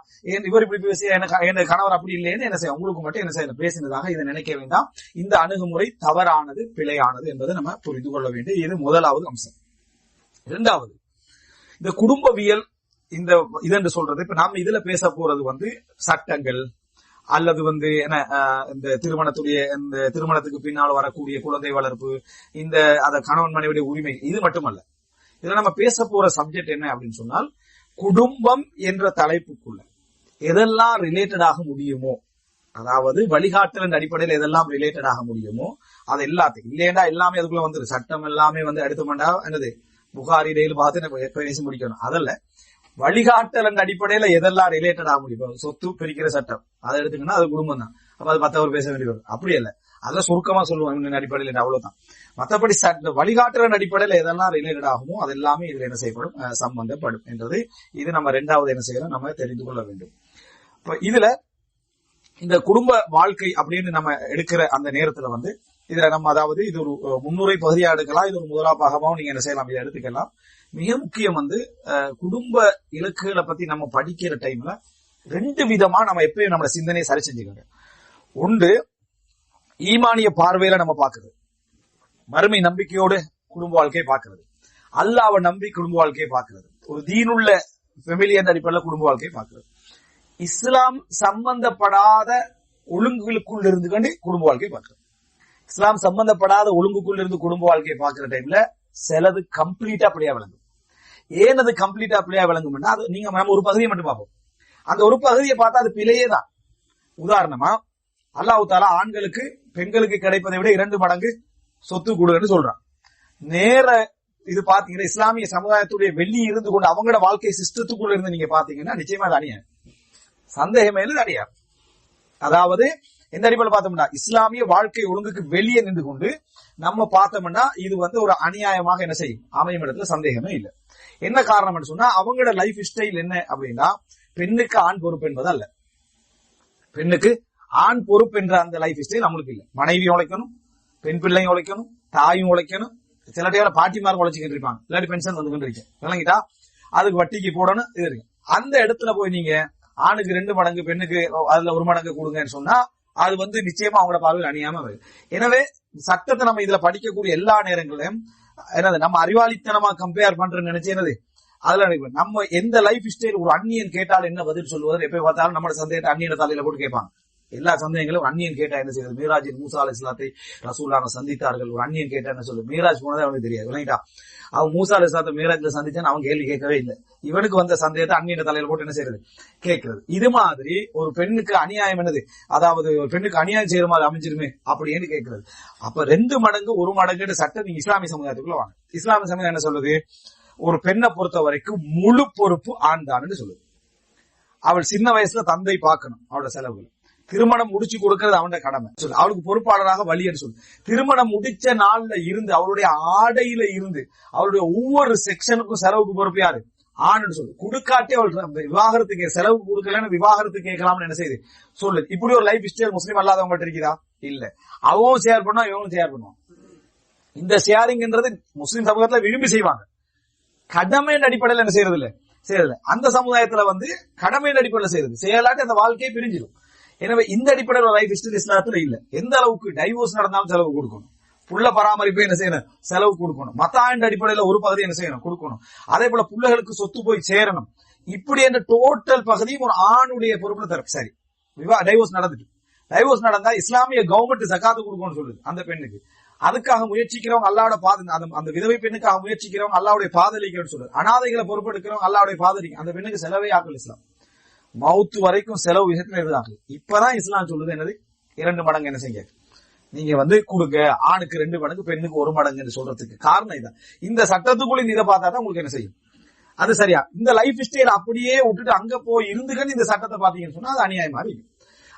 இவர் இப்படி பேசி என் கணவர் அப்படி இல்லைன்னு என்ன செய்ய, உங்களுக்கு மட்டும் என்ன செய்யல பேசினதாக இதை நினைக்க வேண்டாம். இந்த அணுகுமுறை தவறானது, பிழையானது என்பதை நம்ம புரிந்து கொள்ள வேண்டிய இது முதலாவது அம்சம். இரண்டாவது, இந்த குடும்பவியல் இதென்று சொல்றது, இப்ப நாம இதுல பேச போறது சட்டங்கள் அல்லது என்ன இந்த திருமணத்துக்கு பின்னால் வரக்கூடிய குழந்தை வளர்ப்பு, அந்த கணவன் மனைவியுடைய உரிமை, இது மட்டுமல்ல. இதுல நம்ம பேச போற சப்ஜெக்ட் என்ன அப்படின்னு சொன்னால், குடும்பம் என்ற தலைப்புக்குள்ள எதெல்லாம் ரிலேட்டட் ஆக முடியுமோ, அதாவது வழிகாட்டலின் அடிப்படையில் எதெல்லாம் ரிலேட்டட் ஆக முடியுமோ அது எல்லாத்தையும், இல்லையா எல்லாமே அதுக்குள்ள வந்துரு. சட்டம் எல்லாமே எடுத்துமண்டா புகாரி டெய்லி பார்த்து பேசி முடிக்கணும், அதல்ல. வழிகாட்டலின் அடிப்படையில எதெல்லாம் ரிலேட்டட் ஆக முடியும். சொத்து பிரிக்கிற சட்டம் அதை எடுத்துக்கணும், அது குடும்பம் தான். அப்ப அது 10 பேச வேண்டிய வரும். அப்படி இல்ல, அதெல்லாம் சுருக்கமா சொல்லுவாங்க அடிப்படையில், அவ்வளவுதான். மற்றபடி வழிகாட்டுற அடிப்படையில எதெல்லாம் ரிலேட்டட் ஆகுமோ அது எல்லாமே இதுல என்ன செய்யப்படும், சம்பந்தப்படும் என்றது இது நம்ம இரண்டாவது என்ன செய்யறோம், நம்ம தெரிந்து கொள்ள வேண்டும். இப்ப இதுல இந்த குடும்ப வாழ்க்கை அப்படின்னு நம்ம எடுக்கிற அந்த நேரத்துல இதுல நம்ம, அதாவது இது ஒரு முன்னுரை பகுதியா எடுக்கலாம், இது ஒரு முதலா பாகமாவும் நீங்க என்ன செய்யலாம், இதை எடுத்துக்கலாம். மிக முக்கியம் குடும்ப இலக்குகளை பத்தி நம்ம படிக்கிற டைம்ல 2 விதமா நம்ம எப்பயும் நம்ம சிந்தனையை சரி செஞ்சுக்கோங்க. ஒன்று, ஈமானிய பார்வையில நம்ம பாக்குறது, மறுமை நம்பிக்கையோடு குடும்ப வாழ்க்கையை பார்க்கிறது, அல்லாஹ்வை நம்பி குடும்ப வாழ்க்கையை பார்க்கிறது, ஒரு தீனுள்ள ஃபெமிலி என்ற அடிப்படையில் குடும்ப வாழ்க்கையை பார்க்கிறது. இஸ்லாம் சம்பந்தப்படாத ஒழுங்குகளுக்குள் இருந்து கொண்டு குடும்ப வாழ்க்கையை பார்க்கிறது. இஸ்லாம் சம்பந்தப்படாத ஒழுங்குக்குள் இருந்து குடும்ப வாழ்க்கையை பார்க்கிற டைம்ல சிலது கம்ப்ளீட்டா பிள்ளையா விளங்கும். ஏன் அது கம்ப்ளீட்டா பிள்ளையா விளங்கும்னா, அது நீங்க நம்ம ஒரு பகுதியை மட்டும் பார்ப்போம், அந்த ஒரு பகுதியை பார்த்தா அது பிழையே தான். உதாரணமா, அல்லாஹ் தஆலா ஆண்களுக்கு பெண்களுக்கு கிடைப்பதை விட 2 மடங்கு சொத்து கொடுன்னு சொல்றான். நேர இது பாத்தீங்கன்னா இஸ்லாமிய சமுதாயத்துடைய வெளியே இருந்து கொண்டு அவங்களோட வாழ்க்கை சிஸ்டத்துக்குள்ள இருந்து நீங்க பாத்தீங்கன்னா நிச்சயமா அது அநியாயம், சந்தேகமே இல்லை அநியாயம். அதாவது எந்த அடிப்படையில் பார்த்தோம்னா இஸ்லாமிய வாழ்க்கை ஒழுங்குக்கு வெளியே நின்று கொண்டு நம்ம பார்த்தோம்னா இது ஒரு அநியாயமாக என்ன செய்யும் அமையும் இடத்துல சந்தேகமே இல்லை. என்ன காரணம் சொன்னா அவங்களோட லைஃப் ஸ்டைல் என்ன அப்படின்னா பெண்ணுக்கு ஆண் பொறுப்பு என்பது அல்ல. பெண்ணுக்கு ஆண் பொறுப்பு என்ற அந்த லைஃப் ஸ்டைல் நம்மளுக்கு இல்லை. மனைவியும் உழைக்கணும், பெண் பிள்ளையும் உழைக்கணும், தாயும் உழைக்கணும், சில டைம்ல பாட்டிமாரும் உழைச்சிக்கிட்டு இருப்பாங்க, இல்லாட்டி பென்ஷன் வந்துகிட்டு இருக்கேன் விளங்கிட்டா, அதுக்கு வட்டிக்கு போடணும் இது இருக்கு. அந்த இடத்துல போய் நீங்க ஆணுக்கு 2 மடங்கு பெண்ணுக்கு அதுல 1 மடங்கு கொடுங்கன்னு சொன்னா அது நிச்சயமா அவங்களோட பார்வையில் அணியாம வருது. எனவே சட்டத்தை நம்ம இதுல படிக்கக்கூடிய எல்லா நேரங்களிலும் என்னது நம்ம அறிவாளித்தனமா கம்பேர் பண்றேன்னு நினைச்சு என்னது அதுல நம்ம எந்த லைஃப் ஸ்டைல் ஒரு அந்நியன் கேட்டால் என்ன பதில் சொல்லுவார், எப்ப பார்த்தாலும் நம்ம சந்தேகத்தை அந்நியன தலையில போட்டு கேட்பாங்க. எல்லா சந்தேகங்களும் அந்நியன் கேட்டா என்ன செய்யுது, மீராஜின் மூசா அலைஹிஸ்ஸலாத்தை ரசூலுல்லாஹ் சந்தித்தார்கள், ஒரு அந்நியன் கேட்டா என்ன சொல்லு, மீராஜ் போனதே அவனுக்கு தெரியாது விளங்கிட்டா. அவன் மூசா அலைஹிஸ்ஸலாத்தை மீராஜ்ல சந்திச்சான்னு அவன் கேள்வி கேட்கவே இல்லை. இவனுக்கு வந்த சந்தேகத்தை அந்நியன தலையில போட்டு என்ன செய்யறது கேட்கறது. இது மாதிரி ஒரு பெண்ணுக்கு அநியாயம் என்னது, அதாவது ஒரு பெண்ணுக்கு அநியாயம் செய்யற மாதிரி அமைஞ்சிருமே அப்படின்னு கேட்கறது. அப்ப 2 மடங்கு 1 மடங்கு சட்டம் நீங்க இஸ்லாமிய சமுதாயத்துக்குள்ள வாங்க. இஸ்லாமிய சமுதாயம் என்ன சொல்லுது, ஒரு பெண்ணை பொறுத்த வரைக்கும் முழு பொறுப்பு ஆண் தான் சொல்லுது. அவள் சின்ன வயசுல தந்தை பார்க்கணும் அவளோட செலவுகள், திருமணம் முடிச்சு கொடுக்கறது அவனோட கடமை சொல்லு, அவளுக்கு பொறுப்பாளராக வழின்னு சொல்லு. திருமணம் முடிச்ச நாள்ல இருந்து அவளுடைய ஆடையில இருந்து அவளுடைய ஒவ்வொரு செக்ஷனுக்கும் செலவுக்கு பொறுப்பு யாரு, ஆணுன்னு சொல்லு. கொடுக்காட்டே அவள் விவாகரத்துக்கு செலவு கொடுக்கலன்னு விவாகரத்து கேட்கலாம்னு என்ன செய்யுது சொல்லு. இப்படி ஒரு லைஃப் ஸ்டைல் முஸ்லீம் அல்லாதவங்கள்ட்ட இருக்குதா? இல்ல. அவவும் ஷேர் பண்ணுவான், இவனும் ஷேர் பண்ணுவான். இந்த ஷேரிங்ன்றது முஸ்லீம் சமூகத்துல விரும்பி செய்வாங்க, கடமையின் அடிப்படையில் என்ன செய்யறது இல்ல செய்யறது. அந்த சமுதாயத்துல கடமையின் அடிப்படையில் செய்யறது, செயலாட்டி அந்த வாழ்க்கையை பிரிஞ்சிடும். எனவே இந்த அடிப்படையில் லைஃப் ஸ்டைல் இஸ்லாத்துல இல்ல. எந்த அளவுக்கு டைவோர்ஸ் நடந்தாலும் செலவு கொடுக்கணும், புள்ள பராமரிப்பு என்ன செய்யணும் செலவு கொடுக்கணும், மத்தாண்ட அடிப்படையில ஒரு பகுதி என்ன செய்யணும் கொடுக்கணும், அதே போல பிள்ளைகளுக்கு சொத்து போய் சேரணும். இப்படி என்ற டோட்டல் பகுதியும் ஒரு ஆணுடைய பொறுப்புல தர. சரி, டைவோர்ஸ் நடந்துட்டு, டைவோர்ஸ் நடந்தா இஸ்லாமிய கவர்மெண்ட் ஜகாத்து கொடுக்கணும்னு சொல்லுது அந்த பெண்ணுக்கு. அதுக்காக முயற்சிக்கிறவங்க அல்லாவுடைய அந்த விதவை பெண்ணுக்காக முயற்சிக்கிறவங்க அல்லாவுடைய பாதலிக்கிறோம்னு சொல்லுது. அனாதைகளை பொறுப்பெடுக்கிறவங்க அல்லாவுடைய பாதலிக்க. அந்த பெண்ணுக்கு செலவே ஆக்கல் இஸ்லாம், மவுத்து வரைக்கும் செலவு விஷயத்துல இருந்தாங்க. இப்பதான் இஸ்லாம் சொல்லுது என்னது 2 மடங்கு என்ன செய்ய நீங்க கொடுங்க, ஆணுக்கு 2 மடங்கு பெண்ணுக்கு 1 மடங்கு சொல்றதுக்கு காரணம் இதான். இந்த சட்டத்துக்குள்ள இதை பார்த்தா தான் உங்களுக்கு என்ன செய்யும் அது சரியா. இந்த லைஃப் ஸ்டைல் அப்படியே விட்டுட்டு அங்க போய் இருந்துக்கன்னு இந்த சட்டத்தை பாத்தீங்கன்னு சொன்னா அது அநியாயம் மாதிரி.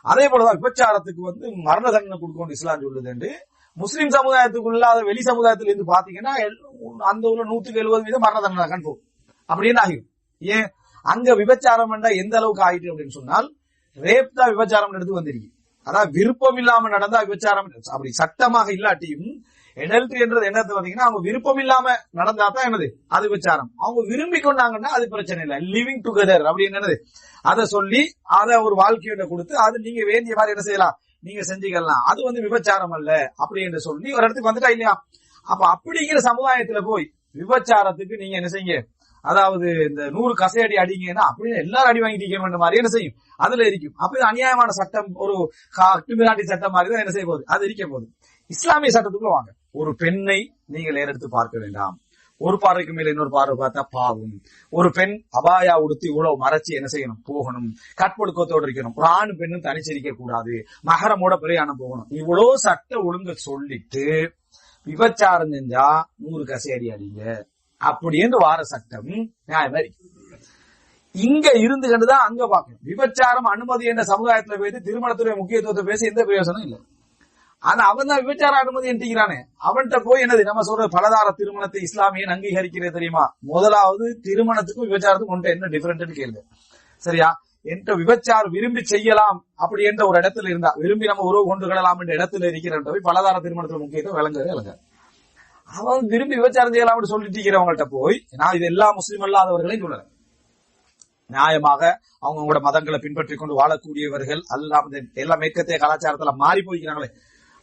அதே போலதான் விபச்சாரத்துக்கு மரண தண்டனை கொடுக்கணும் இஸ்லாம் சொல்லுது என்று முஸ்லிம் சமுதாயத்துக்குள்ள வெளி சமுதாயத்துல இருந்து பாத்தீங்கன்னா அந்த ஊர்ல 170% மரண தண்டனை கண்போம் அப்படின்னு ஆகிடும். ஏன் அங்க விபச்சாரம் எந்த அளவுக்கு ஆயிட்டு அப்படின்னு சொன்னால் ரேப் தான் விபச்சாரம் எடுத்து வந்திருக்கு. அதாவது விருப்பம் இல்லாம நடந்தா விபச்சாரம், அப்படி சட்டமாக இல்லாட்டியும் எடல்ட்ரி என்றது என்னது பாத்தீங்கன்னா அவங்க விருப்பம் இல்லாம நடந்தா தான் என்னது அது விபச்சாரம். அவங்க விரும்பி கொண்டாங்கன்னா அது பிரச்சனை இல்லை, லிவிங் டுகெதர் அப்படின்னு என்னது அதை சொல்லி அதை ஒரு வாழ்க்கையோட கொடுத்து அது நீங்க வேண்டிய மாதிரி என்ன செய்யலாம் நீங்க செஞ்சுக்கலாம், அது விபச்சாரம் அல்ல அப்படி என்று சொல்லி ஒரு இடத்துக்கு வந்துட்டா இல்லையா. அப்ப அப்படிங்கிற சமுதாயத்துல போய் விபச்சாரத்துக்கு நீங்க என்ன செய்யுங்க, அதாவது இந்த 100 கசையடி அடிங்கன்னா அப்படின்னு எல்லாரும் அடி வாங்கிட்டு இருக்க வேண்டிய மாதிரி என்ன செய்யும் அதுல இருக்கும். அப்ப இது அநியாயமான சட்டம், ஒரு கிரிமினாலிட்டி சட்டம் மாதிரி தான் என்ன செய்ய போகுது அது இருக்க போகுது. இஸ்லாமிய சட்டத்துக்குள்ள வாங்க. ஒரு பெண்ணை நீங்கள் ஏறெடுத்து பார்க்க வேண்டாம், ஒரு பார்வைக்கு மேல இன்னொரு பார்வை பார்த்தா பாவம். ஒரு பெண் அபாயா உடுத்தி இவ்வளவு மறைச்சு என்ன செய்யணும் போகணும், கற்பொழுக்கத்தோடு இருக்கணும், ஒரு ஆண் பெண்ணும் தனிச்சிருக்க கூடாது, மகரமோட பிரயாணம் போகணும், இவ்வளவு சட்ட ஒழுங்க சொல்லிட்டு விபச்சாரம் செஞ்சா 100 கசையடி அடிங்க அப்படின்னு வார சட்டம் நியாயமா இருக்கு. இங்க இருந்து கண்டுதான் அங்க பாக்கணும். விபச்சாரம் அனுமதி என்ற சமுதாயத்துல போயிட்டு திருமணத்துடைய முக்கியத்துவத்தை பேசி எந்த பிரயோசனம் இல்லை. ஆனா அவன் தான் விபச்சார அனுமதி என்கிறானே, அவன்கிட்ட போய் என்னது நம்ம சொல்ற பலதார திருமணத்தை இஸ்லாமியன் அங்கீகரிக்கிறது தெரியுமா? முதலாவது திருமணத்துக்கும் விபச்சாரத்துக்கும் ஒன்று என்ன டிஃபரெண்ட் கேள்வி சரியா. என்ற விபச்சாரம் விரும்பி செய்யலாம் அப்படி என்ற ஒரு இடத்துல இருந்தா, விரும்பி நம்ம உறவு கொண்டு கொள்ளலாம் என்ற இடத்துல இருக்கிற பலதார திருமணத்துல முக்கியத்துவம் விளங்க. அவன் விரும்பி விபச்சாரம் செய்யலாம் சொல்லிட்டு இருக்கிறவங்கள்ட்ட போய் நான் இது எல்லா முஸ்லீம் அல்லாதவர்களையும் சொல்லல, நியாயமாக அவங்களோட மதங்களை பின்பற்றி கொண்டு வாழக்கூடியவர்கள் எல்லாம் எல்லா மேற்கத்திய கலாச்சாரத்துல மாறி போய்க்கிறாங்களே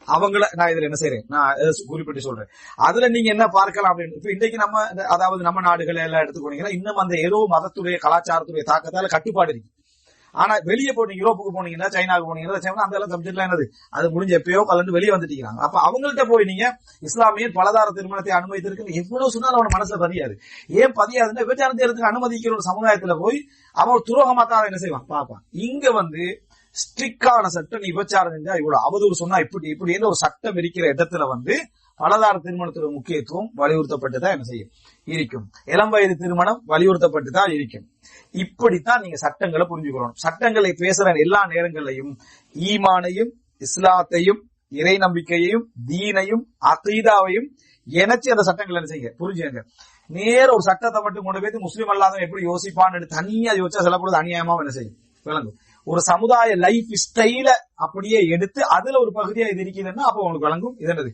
அவங்கள நான் இதுல என்ன செய்யறேன் நான் குறிப்பிட்டு சொல்றேன். அதுல நீங்க என்ன பார்க்கலாம் அப்படின்னு இப்ப இன்றைக்கு நம்ம அதாவது நம்ம நாடுகள் எல்லாம் எடுத்துக்கோனீங்கன்னா இன்னும் அந்த ஏதோ மதத்துடைய கலாச்சாரத்துடைய தாக்கத்தால கட்டுப்பாடு இருக்கு. ஆனா வெளியே போனீங்க, யூரோப்புக்கு போனீங்கன்னா சைனாவுக்கு போனீங்கன்னா அந்த எல்லாம் சப்ஜெக்ட்லாம் என்னது அது முடிஞ்ச எப்பயோ கலந்து வெளியே வந்துட்டீங்க. அப்ப அவங்கள்ட்ட போய் நீங்க இஸ்லாமியர் பலதார திருமணத்தை அனுமதித்திருக்கு எவ்வளவு சொன்னாலும் அவன் மனசுல பதியாது. ஏன் பதியாதுன்னா விபச்சாரம் செய்யறதுக்கு அனுமதிக்கிற ஒரு சமுதாயத்துல போய் அவன் துரோகமா தான் என்ன செய்வான் பார்ப்பான். இங்க ஸ்ட்ரிக்டான சட்டம். நீ விபச்சாரம் செஞ்சா இவ்வளவு, அவதூறு சொன்னா இப்படி இப்படின்னு ஒரு சட்டம் இருக்கிற இடத்துல வந்து பலதார திருமணத்தோட முக்கியத்துவம் வலியுறுத்தப்பட்டுதான் என்ன செய்யும் இருக்கும். இளம் வயது திருமணம் வலியுறுத்தப்பட்டுதான் இருக்கும். இப்படித்தான் நீங்க சட்டங்களை புரிஞ்சுக்கணும். சட்டங்களை பேசுற எல்லா நேரங்களையும் ஈமானையும் இஸ்லாத்தையும் இறை நம்பிக்கையையும் தீனையும் அகீதாவையும் இணைச்சு அந்த சட்டங்களை என்ன செய்யுங்க புரிஞ்சுங்க. நேர ஒரு சட்டத்தை மட்டும் கொண்டு போய் முஸ்லீம் அல்லாதவன் எப்படி யோசிப்பான்னு தனியா யோசிச்சா சொல்லப்படுறது அநியாயமா என்ன செய்யும் விளங்கும். ஒரு சமுதாய லைஃப் ஸ்டைல அப்படியே எடுத்து அதுல ஒரு பகுதியா இது இருக்குதுன்னா அப்ப உங்களுக்கு விளங்கும். இது என்னது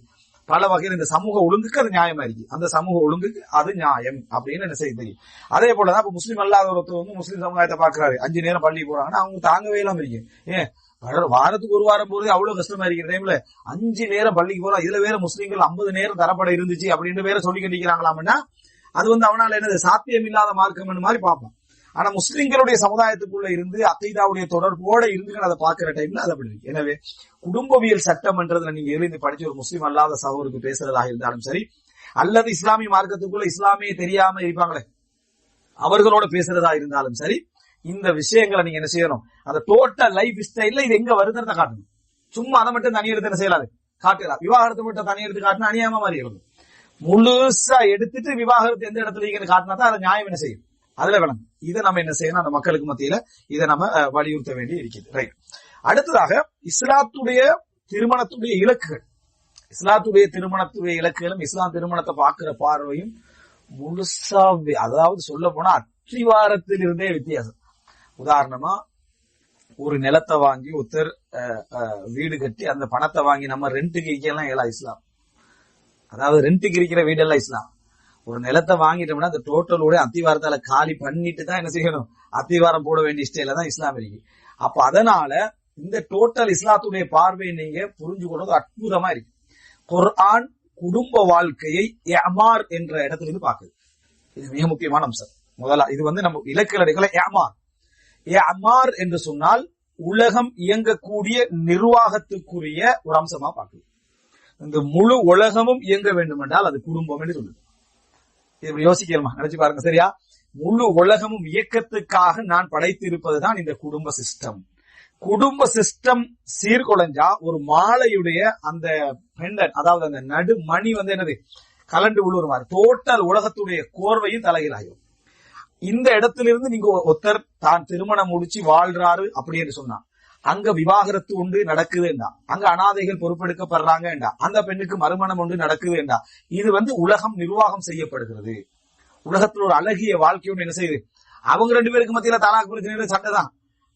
பல வகையில் இந்த சமூக ஒழுங்குக்கு அது நியாயமா இருக்கு, அந்த சமூக ஒழுங்குக்கு அது நியாயம் அப்படின்னு என்ன செய்ய தெரியும். அதே போலதான் இப்ப முஸ்லீம் அல்லாத ஒருத்தர் வந்து முஸ்லீம் சமுதாயத்தை பாக்குறாரு, 5 நேரம் பள்ளி போறாங்கன்னா அவங்க தாங்கவே இல்லாம இருக்கு. ஏன் வாரத்துக்கு ஒரு வாரம் போறது அவ்வளவு கஷ்டமா இருக்கிற டைம்ல 5 நேரம் பள்ளிக்கு போறோம், இதுல வேற முஸ்லீம்கள் 50 நேரம் தரப்பட இருந்துச்சு அப்படின்னு வேற சொல்லி கண்டிக்கிறாங்களாம்னா அது வந்து அவனால என்னது சாத்தியம் இல்லாத மார்க்கம் மாதிரி பார்ப்பான். ஆனா முஸ்லிம்களுடைய சமுதாயத்துக்குள்ள இருந்து அகீதாவுடைய தொடர்போட இருந்து அதை பாக்குற டைம்ல அது அப்படி இருக்கு. எனவே குடும்பவியல் சட்டம்ன்றதுல நீங்க எழுதி படிச்சு ஒரு முஸ்லீம் அல்லாத சகோதரருக்கு பேசுறதாக இருந்தாலும் சரி, அல்லது இஸ்லாமிய மார்க்கத்துக்குள்ள இஸ்லாமிய தெரியாம இருப்பாங்களே அவர்களோட பேசுறதா இருந்தாலும் சரி, இந்த விஷயங்களை நீங்க என்ன செய்யணும், அந்த டோட்டல் லைஃப் ஸ்டைல்ல இது எங்க வருதுன்னு காட்டணும். சும்மா அதை மட்டும் தனி எடுத்து என்ன செய்யலாது காட்டலாம். விவாகரத்தை மட்டும் தனி எடுத்து காட்டினா அநியாயமா மாதிரி இருக்கும். முழுசா எடுத்துட்டு விவாகரத்து எந்த இடத்துல இருக்குன்னு காட்டினா தான் அதை நியாயம் என்ன செய்யும் அதுல விளங்கும். இதை நம்ம என்ன செய்யணும், அந்த மக்களுக்கு மத்தியில இதை நம்ம வலியுறுத்த வேண்டி இருக்குது. ரைட். அடுத்ததாக இஸ்லாத்துடைய திருமணத்துடைய இலக்குகள், இஸ்லாத்துடைய திருமணத்துடைய இலக்குகளும் இஸ்லாம் திருமணத்தை பார்க்கிற பார்வையும் முழுசா, அதாவது சொல்ல போனா அத்திவாரத்தில் இருந்தே வித்தியாசம். உதாரணமா ஒரு நிலத்தை வாங்கி ஒருத்தர் வீடு கட்டி அந்த பணத்தை வாங்கி நம்ம ரெண்டுக்கு இருக்கலாம் ஏலா இஸ்லாம். அதாவது ரெண்டுக்கு இருக்கிற வீடெல்லாம் இஸ்லாம். ஒரு நிலத்தை வாங்கிட்டோம்னா அந்த டோட்டலோட அத்திவாரத்தால காலி பண்ணிட்டு தான் என்ன செய்யணும், அத்திவாரம் போட வேண்டிய ஸ்டைல தான் இஸ்லாம் இருக்கு. அப்ப அதனால இந்த டோட்டல் இஸ்லாத்துடைய பார்வையை நீங்க புரிஞ்சுக்கொள்வது அற்புதமா இருக்கு. குர்ஆன் குடும்ப வாழ்க்கையை ஏமார் என்ற இடத்துல இருந்து பாக்குது. இது மிக முக்கியமான அம்சம். முதல்ல இது வந்து நம்ம இலக்கியங்களை ஏமார் ஏமார் என்று சொன்னால் உலகம் இயங்கக்கூடிய நிர்வாகத்துக்குரிய ஒரு அம்சமா பாக்குது. இந்த முழு உலகமும் இயங்க வேண்டும் என்றால் அது குடும்பம் என்று சொல்லுது. இது யோசிக்கலாமா, நினைச்சு பாருங்க. சரியா, முழு உலகமும் இயக்கத்துக்காக நான் படைத்து இருப்பதுதான் இந்த குடும்ப சிஸ்டம். குடும்ப சிஸ்டம் சீர்குலைஞ்சா ஒரு மாலையுடைய அந்த பெண்டன், அதாவது அந்த நடு மணி வந்து என்னது கலண்டு விழுற மாதிரி டோட்டல் உலகத்துடைய கோர்வையும் தலைகீழாகும். இந்த இடத்திலிருந்து நீங்க ஒருத்தர் தான் திருமணம் முடிச்சு வாழ்றாரு அப்படி என்று சொன்னா அங்க விவாகரத்து ஒன்று நடக்குதுண்டா, அங்க அனாதைகள் பொறுப்பெடுக்கப்படுறாங்கண்டா, அந்த பெண்ணுக்கு மறுமணம் ஒன்று நடக்குதுண்டா. இது வந்து உலகம் நிர்வாகம் செய்யப்படுகிறது. உலகத்துல ஒரு அழகிய வாழ்க்கை ஒன்று என்ன செய்யுது, அவங்க 2 பேருக்கு மத்தியில தலாக் பிரச்சனை சண்டை தான்.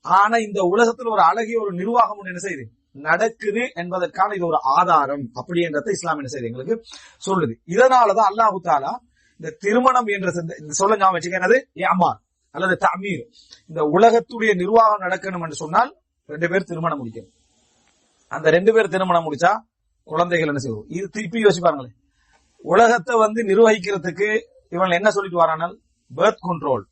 ஆனா இந்த உலகத்துல ஒரு அழகிய ஒரு நிர்வாகம் ஒன்று என்ன செய்யுது நடக்குது என்பதற்கான இது ஒரு ஆதாரம் அப்படின்றத இஸ்லாம் என்ன செய்யுது எங்களுக்கு சொல்லுது. இதனாலதான் அல்லாஹு தாலா இந்த திருமணம் என்ற சொல்ல ஞாபகம் வச்சுக்கிறது ஏமார் அல்லது தமீர். இந்த உலகத்துடைய நிர்வாகம் நடக்கணும் என்று சொன்னால் 2 பேர் திருமணம் முடிக்கணும். அந்த 2 பேர் திருமணம் முடிச்சா குழந்தைகள் என்ன செய்வோம். இது திருப்பி யோசிப்பாருங்களே, உலகத்தை வந்து நிர்வகிக்கிறதுக்கு இவன் என்ன சொல்லிட்டு வரானால் பர்த் கண்ட்ரோல்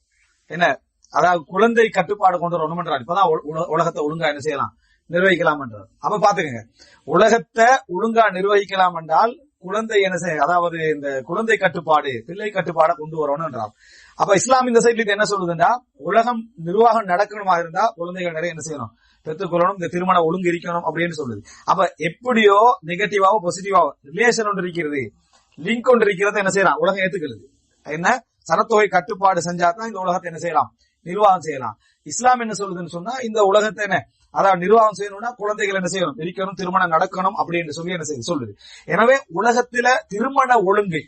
என்ன, அதாவது குழந்தை கட்டுப்பாடு கொண்டு வரணும்ன்றார். இப்பதான் உலகத்தை ஒழுங்கா என்ன செய்யலாம் நிர்வகிக்கலாம் என்றார். அப்ப பாத்துக்கங்க, உலகத்தை ஒழுங்கா நிர்வகிக்கலாம் என்றால் குழந்தை என்ன செய்ய, அதாவது இந்த குழந்தை கட்டுப்பாடு பிள்ளை கட்டுப்பாடை கொண்டு வரணும் என்றார். அப்ப இஸ்லாம் இந்த சைட்ல என்ன சொல்லுதுன்னா, உலகம் நிர்வாகம் நடக்கணுமா இருந்தா குழந்தைகள் நிறைய என்ன செய்யணும் பெற்றுக்கொள்ளணும், இந்த திருமண ஒழுங்கு இருக்கணும் அப்படின்னு சொல்லுது. அப்ப எப்படியோ நெகட்டிவாவோ பாசிட்டிவாவோ ரிலேஷன் ஒன்று இருக்கிறது, லிங்க் ஒன்று இருக்கிறது என்ன செய்யலாம் உலகம் ஏத்துக்கிறது. என்ன சனத்தொகை கட்டுப்பாடு செஞ்சாதான் இந்த உலகத்தை என்ன செய்யலாம் நிர்வாகம் செய்யலாம். இஸ்லாம் என்ன சொல்லுதுன்னு சொன்னா, இந்த உலகத்தை என்ன அதாவது நிர்வாகம் செய்யணும்னா குழந்தைகள் என்ன செய்யணும் இருக்கணும், திருமணம் நடக்கணும் அப்படின்னு சொல்லி என்ன செய்ய சொல்லுது. எனவே உலகத்துல திருமண ஒழுங்கை